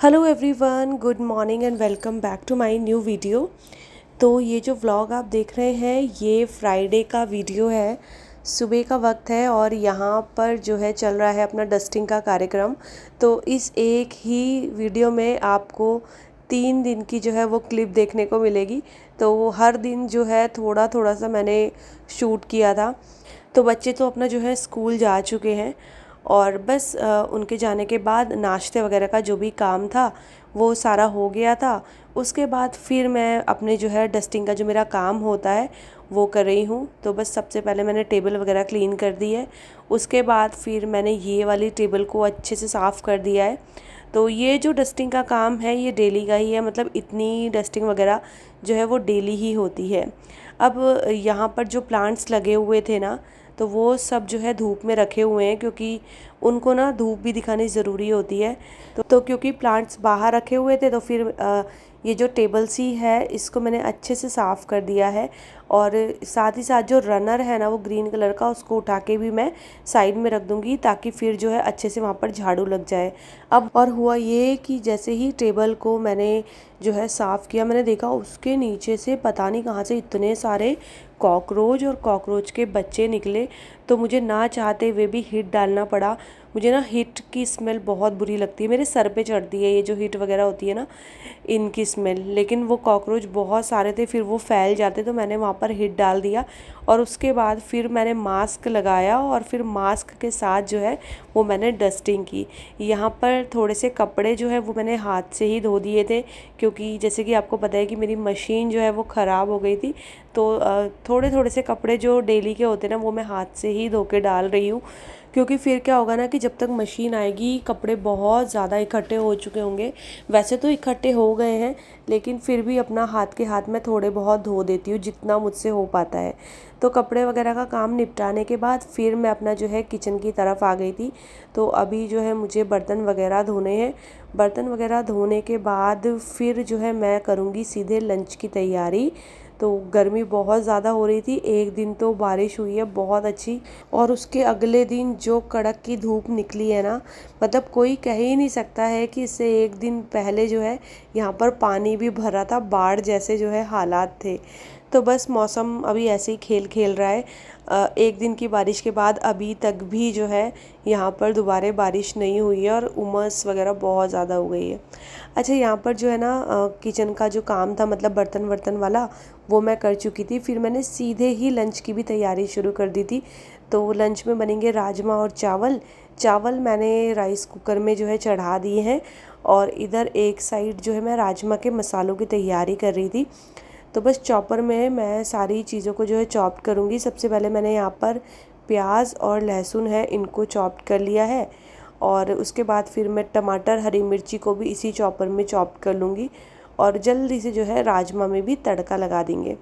Hello everyone, good morning and welcome back to my new video. तो ये जो vlog आप देख रहे हैं ये फ्राइडे का वीडियो है। सुबह का वक्त है और यहाँ पर जो है चल रहा है अपना डस्टिंग का कार्यक्रम। तो इस एक ही वीडियो में आपको 3 दिन की जो है वो क्लिप देखने को मिलेगी। तो हर दिन जो है थोड़ा थोड़ा सा मैंने शूट किया था। तो बच्चे तो अपना जो है स्कूल जा चुके हैं और बस उनके जाने के बाद नाश्ते वगैरह का जो भी काम था वो सारा हो गया था। उसके बाद फिर मैं अपने जो है डस्टिंग का जो मेरा काम होता है वो कर रही हूँ। तो बस सबसे पहले मैंने टेबल वगैरह क्लीन कर दी है। उसके बाद फिर मैंने ये वाली टेबल को अच्छे से साफ़ कर दिया है। तो ये जो डस्टिंग का काम है ये डेली का ही है, मतलब इतनी डस्टिंग वगैरह जो है वो डेली ही होती है। अब यहाँ पर जो प्लांट्स लगे हुए थे ना, तो वो सब जो है धूप में रखे हुए हैं क्योंकि उनको ना धूप भी दिखानी ज़रूरी होती है। तो क्योंकि प्लांट्स बाहर रखे हुए थे तो फिर ये जो टेबल सी है इसको मैंने अच्छे से साफ़ कर दिया है। और साथ ही साथ जो रनर है ना वो ग्रीन कलर का, उसको उठा के भी मैं साइड में रख दूँगी ताकि फिर जो है अच्छे से वहाँ पर झाड़ू लग जाए। अब और हुआ ये कि जैसे ही टेबल को मैंने जो है साफ़ किया, मैंने देखा उसके नीचे से पता नहीं कहाँ से इतने सारे कॉकरोच और कॉकरोच के बच्चे निकले। तो मुझे ना चाहते हुए भी हिट डालना पड़ा। मुझे ना हिट की स्मेल बहुत बुरी लगती है, मेरे सर पे चढ़ती है ये जो हिट वगैरह होती है ना, इनकी स्मेल। लेकिन वो कॉकरोच बहुत सारे थे, फिर वो फैल जाते तो मैंने वहाँ पर हिट डाल दिया। और उसके बाद फिर मैंने मास्क लगाया और फिर मास्क के साथ जो है वो मैंने डस्टिंग की। यहाँ पर थोड़े से कपड़े जो है वो मैंने हाथ से ही धो दिए थे क्योंकि जैसे कि आपको पता है कि मेरी मशीन जो है वो ख़राब हो गई थी। तो थोड़े थोड़े से कपड़े जो डेली के होते हैं ना वो मैं हाथ से ही धो के डाल रही हूँ। क्योंकि फिर क्या होगा ना कि जब तक मशीन आएगी कपड़े बहुत ज़्यादा इकट्ठे हो चुके होंगे। वैसे तो इकट्ठे हो गए हैं लेकिन फिर भी अपना हाथ के हाथ में थोड़े बहुत धो देती हूँ जितना मुझसे हो पाता है। तो कपड़े वगैरह का काम निपटाने के बाद फिर मैं अपना जो है किचन की तरफ आ गई थी। तो अभी जो है मुझे बर्तन वगैरह धोने हैं। बर्तन वगैरह धोने के बाद फिर जो है मैं करूँगी सीधे लंच की तैयारी। तो गर्मी बहुत ज़्यादा हो रही थी, एक दिन तो बारिश हुई है बहुत अच्छी और उसके अगले दिन जो कड़क की धूप निकली है ना, मतलब कोई कह ही नहीं सकता है कि इससे एक दिन पहले जो है यहाँ पर पानी भी भरा था, बाढ़ जैसे जो है हालात थे। तो बस मौसम अभी ऐसे ही खेल खेल रहा है। एक दिन की बारिश के बाद अभी तक भी जो है यहाँ पर दोबारा बारिश नहीं हुई है और उमस वगैरह बहुत ज़्यादा हो गई है। अच्छा, यहाँ पर जो है ना किचन का जो काम था, मतलब बर्तन वर्तन वाला, वो मैं कर चुकी थी। फिर मैंने सीधे ही लंच की भी तैयारी शुरू कर दी थी। तो लंच में बनेंगे राजमा और चावल। चावल मैंने राइस कुकर में जो है चढ़ा दिए हैं और इधर एक साइड जो है मैं राजमा के मसालों की तैयारी कर रही थी। तो बस चॉपर में मैं सारी चीज़ों को जो है चॉप करूँगी। सबसे पहले मैंने यहाँ पर प्याज और लहसुन है इनको चॉप कर लिया है और उसके बाद फिर मैं टमाटर हरी मिर्ची को भी इसी चॉपर में चॉप कर लूँगी और जल्दी से जो है राजमा में भी तड़का लगा देंगे।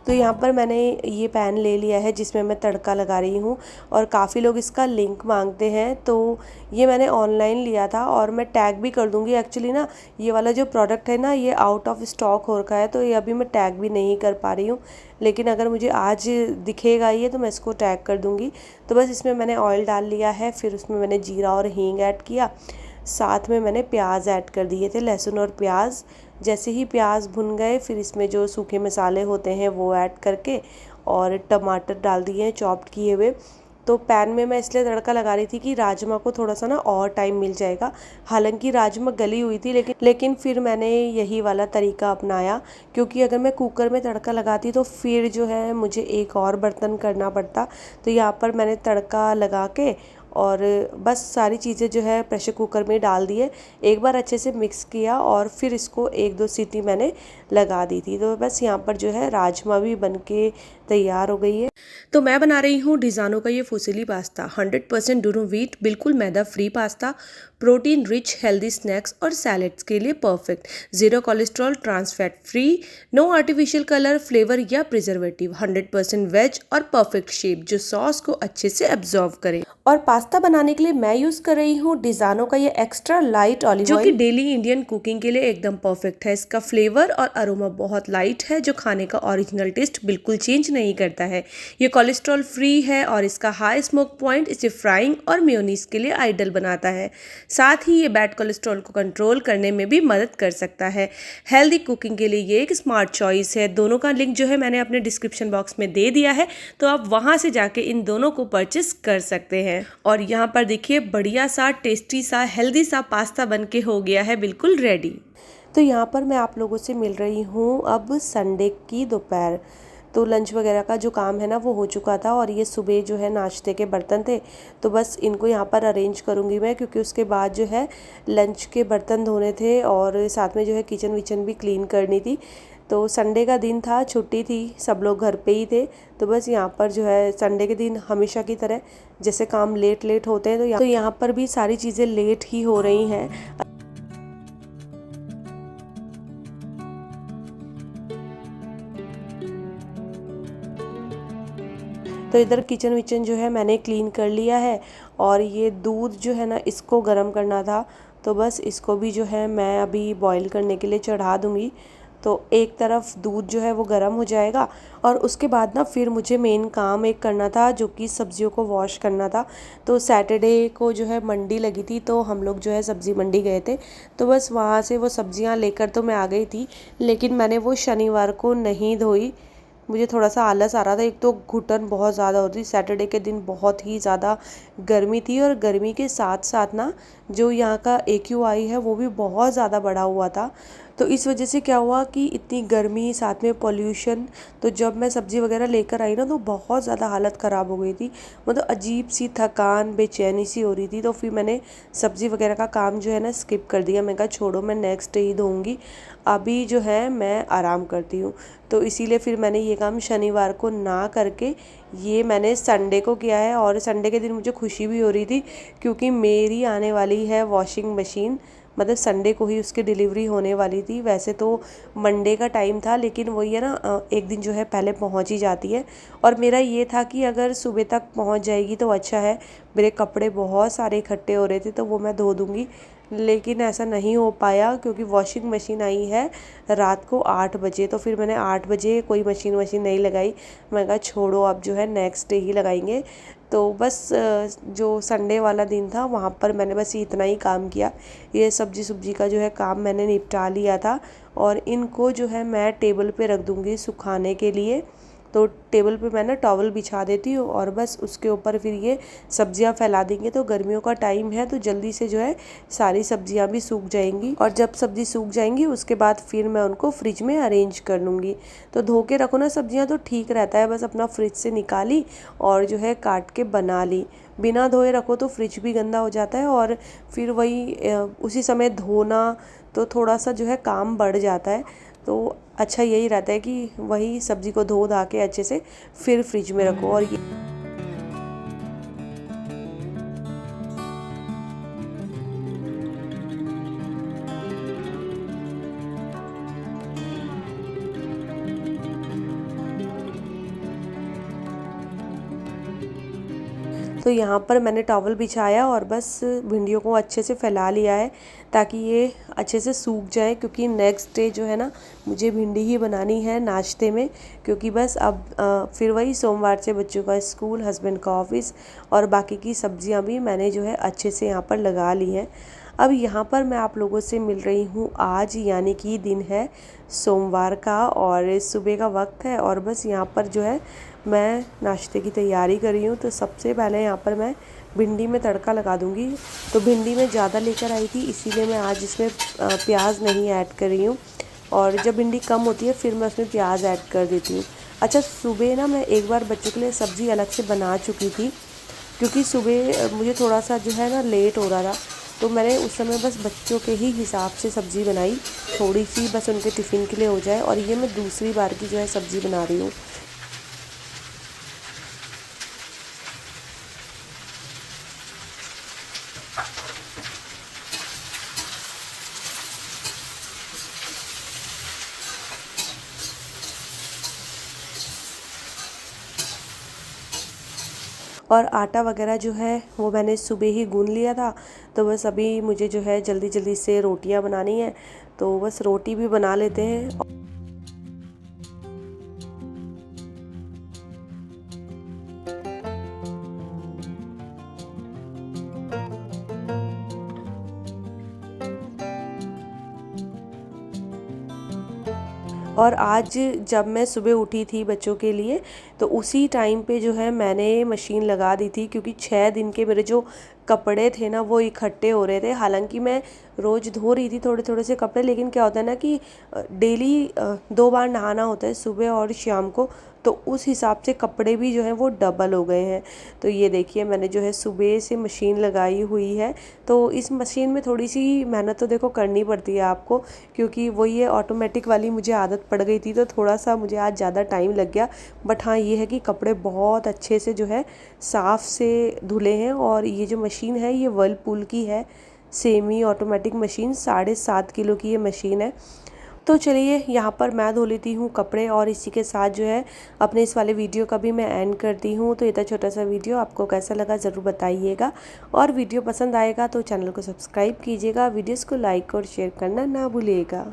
तो यहाँ पर मैंने ये पैन ले लिया है जिसमें मैं तड़का लगा रही हूँ और काफ़ी लोग इसका लिंक मांगते हैं। तो ये मैंने ऑनलाइन लिया था और मैं टैग भी कर दूँगी। एक्चुअली ना ये वाला जो प्रोडक्ट है ना ये आउट ऑफ स्टॉक हो रखा है, तो ये अभी मैं टैग भी नहीं कर पा रही हूँ। लेकिन अगर मुझे आज दिखेगा ये तो मैं इसको टैग कर दूँगी। तो बस इसमें मैंने ऑयल डाल लिया है, फिर उसमें मैंने जीरा और हींग ऐड किया, साथ में मैंने प्याज ऐड कर दिए थे, लहसुन और प्याज। जैसे ही प्याज भुन गए फिर इसमें जो सूखे मसाले होते हैं वो ऐड करके और टमाटर डाल दिए हैं चॉप्ड किए हुए। तो पैन में मैं इसलिए तड़का लगा रही थी कि राजमा को थोड़ा सा ना और टाइम मिल जाएगा। हालांकि राजमा गली हुई थी लेकिन फिर मैंने यही वाला तरीका अपनाया क्योंकि अगर मैं कुकर में तड़का लगाती तो फिर जो है मुझे एक और बर्तन करना पड़ता। तो यहाँ पर मैंने तड़का लगा के और बस सारी चीज़ें जो है प्रेशर कुकर में डाल दिए, एक बार अच्छे से मिक्स किया और फिर इसको 1-2 सीटी मैंने लगा दी थी। तो बस यहाँ पर जो है राजमा भी बन के तैयार हो गई है। तो मैं बना रही हूँ डिज़ानो का ये फुसीली पास्ता, 100% डूरो व्हीट, बिल्कुल मैदा free pasta, protein rich healthy snacks और सैलेड्स के लिए perfect. Zero cholesterol, trans fat free, no artificial colour, flavour या प्रिजर्वेटिव, 100% वेज और परफेक्ट शेप जो सॉस को अच्छे से एब्जॉर्व करे। और पास्ता बनाने के लिए मैं यूज़ कर रही हूँ डिज़ानो का ये एक्स्ट्रा लाइट ऑलिव ऑयल, जो कि डेली इंडियन कुकिंग के लिए एकदम परफेक्ट है। इसका फ्लेवर और अरोमा बहुत लाइट है जो खाने का ओरिजिनल टेस्ट बिल्कुल चेंज नहीं करता है। ये कोलेस्ट्रॉल फ्री है और इसका हाई स्मोक पॉइंट इसे फ्राइंग और मेयोनीज के लिए आइडल बनाता है। साथ ही ये बैड कोलेस्ट्रॉल को कंट्रोल करने में भी मदद कर सकता है। हेल्दी कुकिंग के लिए ये एक स्मार्ट चॉइस है। दोनों का लिंक जो है मैंने अपने डिस्क्रिप्शन बॉक्स में दे दिया है, तो आप वहाँ से जाके इन दोनों को परचेस कर सकते हैं। और यहाँ पर देखिए बढ़िया सा टेस्टी सा हेल्दी सा पास्ता बनके हो गया है बिल्कुल रेडी। तो यहाँ पर मैं आप लोगों से मिल रही हूँ अब संडे की दोपहर। तो लंच वगैरह का जो काम है ना वो हो चुका था और ये सुबह जो है नाश्ते के बर्तन थे, तो बस इनको यहाँ पर अरेंज करूँगी मैं, क्योंकि उसके बाद जो है लंच के बर्तन धोने थे और साथ में जो है किचन विचन भी क्लीन करनी थी। तो संडे का दिन था, छुट्टी थी, सब लोग घर पे ही थे। तो बस यहाँ पर जो है संडे के दिन हमेशा की तरह जैसे काम लेट लेट होते हैं, तो यहाँ पर भी सारी चीज़ें लेट ही हो रही हैं। तो इधर किचन विचन जो है मैंने क्लीन कर लिया है और ये दूध जो है ना इसको गर्म करना था, तो बस इसको भी जो है मैं अभी बॉईल करने के लिए चढ़ा दूँगी। तो एक तरफ दूध जो है वो गर्म हो जाएगा और उसके बाद ना फिर मुझे मेन काम एक करना था जो कि सब्जियों को वॉश करना था। तो सैटरडे को जो है मंडी लगी थी, तो हम लोग जो है सब्ज़ी मंडी गए थे, तो बस वहाँ से वो सब्जियाँ लेकर तो मैं आ गई थी, लेकिन मैंने वो शनिवार को नहीं धोई। मुझे थोड़ा सा आलस आ रहा था, एक तो घुटन बहुत ज़्यादा होती, सैटरडे के दिन बहुत ही ज़्यादा गर्मी थी और गर्मी के साथ साथ ना जो यहाँ का AQI है वो भी बहुत ज़्यादा बढ़ा हुआ था। तो इस वजह से क्या हुआ कि इतनी गर्मी साथ में पॉल्यूशन, तो जब मैं सब्ज़ी वगैरह लेकर आई ना तो बहुत ज़्यादा हालत ख़राब हो गई थी, मतलब अजीब सी थकान बेचैनी सी हो रही थी। तो फिर मैंने सब्ज़ी वगैरह का काम जो है ना स्किप कर दिया। मैं कहा छोड़ो, मैं नेक्स्ट डे ही धोऊंगी, अभी जो है मैं आराम करती हूँ। तो इसीलिए फिर मैंने ये काम शनिवार को ना करके ये मैंने संडे को किया है। और संडे के दिन मुझे खुशी भी हो रही थी क्योंकि मेरी आने वाली है वॉशिंग मशीन, मतलब संडे को ही उसकी डिलीवरी होने वाली थी। वैसे तो मंडे का टाइम था, लेकिन वही है ना एक दिन जो है पहले पहुंच ही जाती है। और मेरा ये था कि अगर सुबह तक पहुंच जाएगी तो अच्छा है। मेरे कपड़े बहुत सारे इकट्ठे हो रहे थे तो वो मैं धो दूँगी, लेकिन ऐसा नहीं हो पाया क्योंकि वॉशिंग मशीन आई है रात को 8 बजे। तो फिर मैंने 8 बजे कोई मशीन नहीं लगाई। मैं कहा छोड़ो, अब जो है नेक्स्ट डे ही लगाएंगे। तो बस जो संडे वाला दिन था वहाँ पर मैंने बस इतना ही काम किया। ये सब्जी का जो है काम मैंने निपटा लिया था और इनको जो है मैं टेबल पे रख दूँगी सुखाने के लिए। तो टेबल पे मैं ना टॉवल बिछा देती हूँ और बस उसके ऊपर फिर ये सब्जियाँ फैला देंगे। तो गर्मियों का टाइम है तो जल्दी से जो है सारी सब्जियाँ भी सूख जाएंगी और जब सब्ज़ी सूख जाएंगी उसके बाद फिर मैं उनको फ्रिज में अरेंज कर लूँगी। तो धो के रखो ना सब्जियाँ तो ठीक रहता है, बस अपना फ्रिज से निकाली और जो है काट के बना ली। बिना धोए रखो तो फ्रिज भी गंदा हो जाता है और फिर वही उसी समय धोना, तो थोड़ा सा जो है काम बढ़ जाता है। तो अच्छा यही रहता है कि वही सब्ज़ी को धो धा के अच्छे से फिर फ्रिज में रखो। और ये तो यहाँ पर मैंने टॉवल बिछाया और बस भिंडियों को अच्छे से फैला लिया है ताकि ये अच्छे से सूख जाए, क्योंकि नेक्स्ट डे जो है ना मुझे भिंडी ही बनानी है नाश्ते में। क्योंकि बस अब फिर वही सोमवार से बच्चों का स्कूल, हस्बैंड का ऑफिस और बाकी की सब्जियां भी मैंने जो है अच्छे से यहाँ पर लगा ली हैं। अब यहाँ पर मैं आप लोगों से मिल रही हूँ आज, यानी कि दिन है सोमवार का और सुबह का वक्त है और बस यहाँ पर जो है मैं नाश्ते की तैयारी कर रही हूँ। तो सबसे पहले यहाँ पर मैं भिंडी में तड़का लगा दूँगी। तो भिंडी मैं ज़्यादा लेकर आई थी इसीलिए मैं आज इसमें प्याज नहीं ऐड कर रही हूँ, और जब भिंडी कम होती है फिर मैं उसमें प्याज ऐड कर देती हूँ। अच्छा, सुबह ना मैं एक बार बच्चों के लिए सब्ज़ी अलग से बना चुकी थी, क्योंकि सुबह मुझे थोड़ा सा जो है ना लेट हो रहा था, तो मैंने उस समय बस बच्चों के ही हिसाब से सब्ज़ी बनाई, थोड़ी सी बस उनके टिफ़िन के लिए हो जाए। और ये मैं दूसरी बार की जो है सब्ज़ी बना रही हूँ। और आटा वगैरह जो है वो मैंने सुबह ही गूंद लिया था। तो बस अभी मुझे जो है जल्दी जल्दी से रोटियां बनानी है, तो बस रोटी भी बना लेते हैं। और आज जब मैं सुबह उठी थी बच्चों के लिए, तो उसी टाइम पे जो है मैंने मशीन लगा दी थी, क्योंकि 6 दिन के मेरे जो कपड़े थे ना वो इकट्ठे हो रहे थे। हालांकि मैं रोज़ धो रही थी थोड़े थोड़े से कपड़े, लेकिन क्या होता है ना कि डेली 2 बार नहाना होता है, सुबह और शाम को, तो उस हिसाब से कपड़े भी जो हैं वो डबल हो गए हैं। तो ये देखिए मैंने जो है सुबह से मशीन लगाई हुई है। तो इस मशीन में थोड़ी सी मेहनत तो देखो करनी पड़ती है आपको, क्योंकि वो ये ऑटोमेटिक वाली मुझे आदत पड़ गई थी, तो थोड़ा सा मुझे आज ज़्यादा टाइम लग गया। बट हाँ ये है कि कपड़े बहुत अच्छे से जो है साफ़ से धुले हैं। और ये जो मशीन है ये वर्लपूल की है, सेमी ऑटोमेटिक मशीन, 7.5 किलो की ये मशीन है। तो चलिए यहाँ पर मैं धो लेती हूँ कपड़े, और इसी के साथ जो है अपने इस वाले वीडियो का भी मैं एंड करती हूँ। तो इतना छोटा सा वीडियो आपको कैसा लगा ज़रूर बताइएगा, और वीडियो पसंद आएगा तो चैनल को सब्सक्राइब कीजिएगा, वीडियोस को लाइक और शेयर करना ना भूलिएगा।